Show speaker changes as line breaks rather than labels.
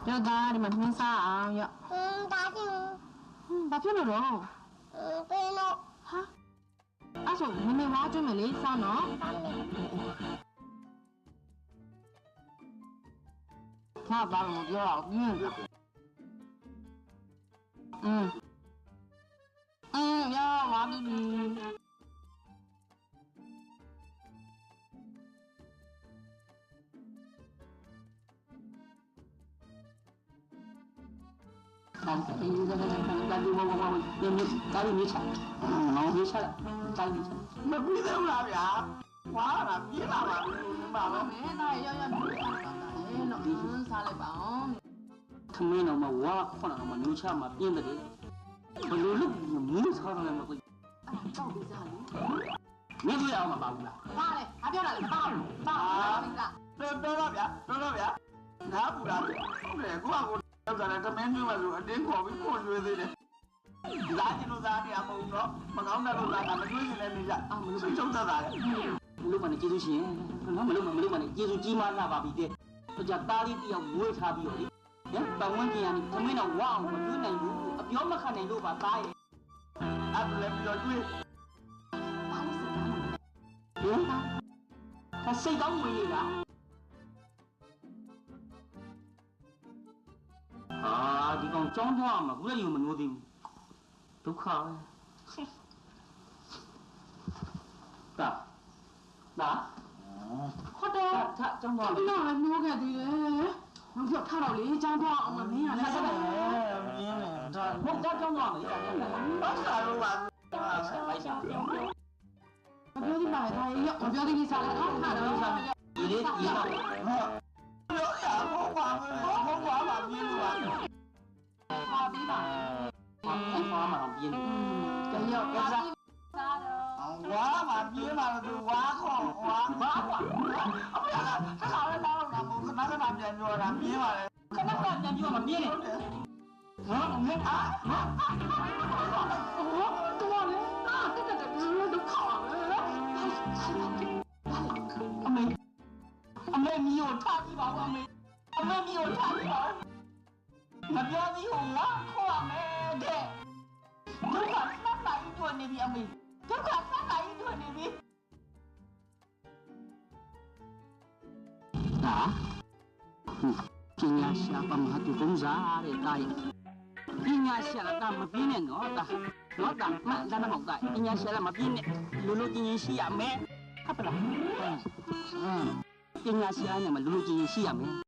ပြောသားဒီမှာနှင်းစားအောင်ရော
ဒါကြည့်
ဘာဖြစ်လို့တော့
ပင်းလို့
ဟာအဲ့ဆိုမမေဝါကျွမ်းမလေးစားနော်ခါဘာလို့ပြောအောင်ပြင်းရဝါပြီ
ကာရီမြေချာငေါမြေချာကာရီမြေချာမပြီးသေးဘူးလားဗျာဝါလာပြေးလာပါဘူးပါပါ
မဲသားရောက်လို့စားလိုက်ပါအောင်
ခမင်းတော့မဝါခွန်းတော့မမျိုးချမှာပြင်းတယ်ဘယ်လိုလုပ်မူးစားတော့လည်းမသိ
တောက်ပြီးစားလေ
မင်းတို့ရအောင်မပါဘူးလား
ပါလေအပြောတာလေပါပြီလား
တော်ဗျာနားပူလားဟုတ်တယ်ကိုကရောက်တာလည်းတမင်းမျိုးပါဆိုအတင်းခေါ်ပြီးခွန်ကျွေးသေးတယ်လာကျင်လို့သားတရားမဟုတ်တော့မကောင်းတဲ့လို့သားကမကျွေးရင်လည်းနေကြမလို့ချုံသက်တာလေမလို့မနဲ့ကျေးဇူးရှင်နော်မလို့မနဲ့ကျေးဇူးကြီးမားလာပါပြီတဲ့ဆိုကြသားလေးတယောက်မွေးထားပြီးတော့လေပတ်ဝန်းကျင်ကနေသမင်းတော်ဝအောင်မကျွေးနိုင်ဘူးအပြောမခံနိုင်လို့ပါသားရဲ့အဲ့ဒါလည်းပြီးတော့ကျွေး
ပါလိစကား
ဒါစိတ်ကောင်းဝင်ရတာဒီကောင်ကြောင်းထွားမှာခုလည်းဒီမနိုးသေးဘူးဒုက္ခပဲဒါ
ဟုတ်တယ်
ကြောင်းထွား
ပြီနော်နိုးခဲ့သေးတယ်ငါပြောထားတော့လေကြောင်းထွားအောင်မင်းရလဲဆက်တယ်
မြင်းတယ်ဒါဘုတ်ကြောင်းထွားမှာဘာသာလို့ပါလိုက်ရှာပြော
မပြောသေးပါနဲ့ဒါရေမပြောသေးဘူးစားလိုက်နော်ထားတော့
ဒီလေးဒီတော့ပြောရဘောပါပါပြင်းလို့
ပါပြီးပါ
ဘာမှမပြင်း
တရောက်ကစားတော့
ဝါမပြင်းပါလို့ဝါခေါ်ဝါဘာကွာအမေကခါလည်းတော့တာမဟုတ်ခဏခဏပြန်ပြောတာပြင်းပါလေခဏခဏပြန်ပြောမပြင်းနဲ့ဟမ်မင်းအား
တော်လေတက်ဒုက္ခ
အမေမီကိုထားကြည့်ပါဦးအမေမီကိုထားကြည့်ပါဦးမပြောသေးဘူးငါခေါ်မယ်တဲ့ဒုက္ခဆက်လိုက်တွနေပြီအမေဒုက္ခဆက်လိုက်တွနေပြီဒါပညာရှာပမဟာတုကုန်းစားတဲ့တာရဲ့ပညာရှာတာမပြင်းနဲ့နော်တာနော်တာမှန်တယ်မဟုတ်တာပညာရှာတာမပြင်းနဲ့လူလူချင်းချင်းရှိရမယ်ဟုတ်ပါလားပညာရှာနဲ့မလူလူချင်းချင်းရှိရမယ်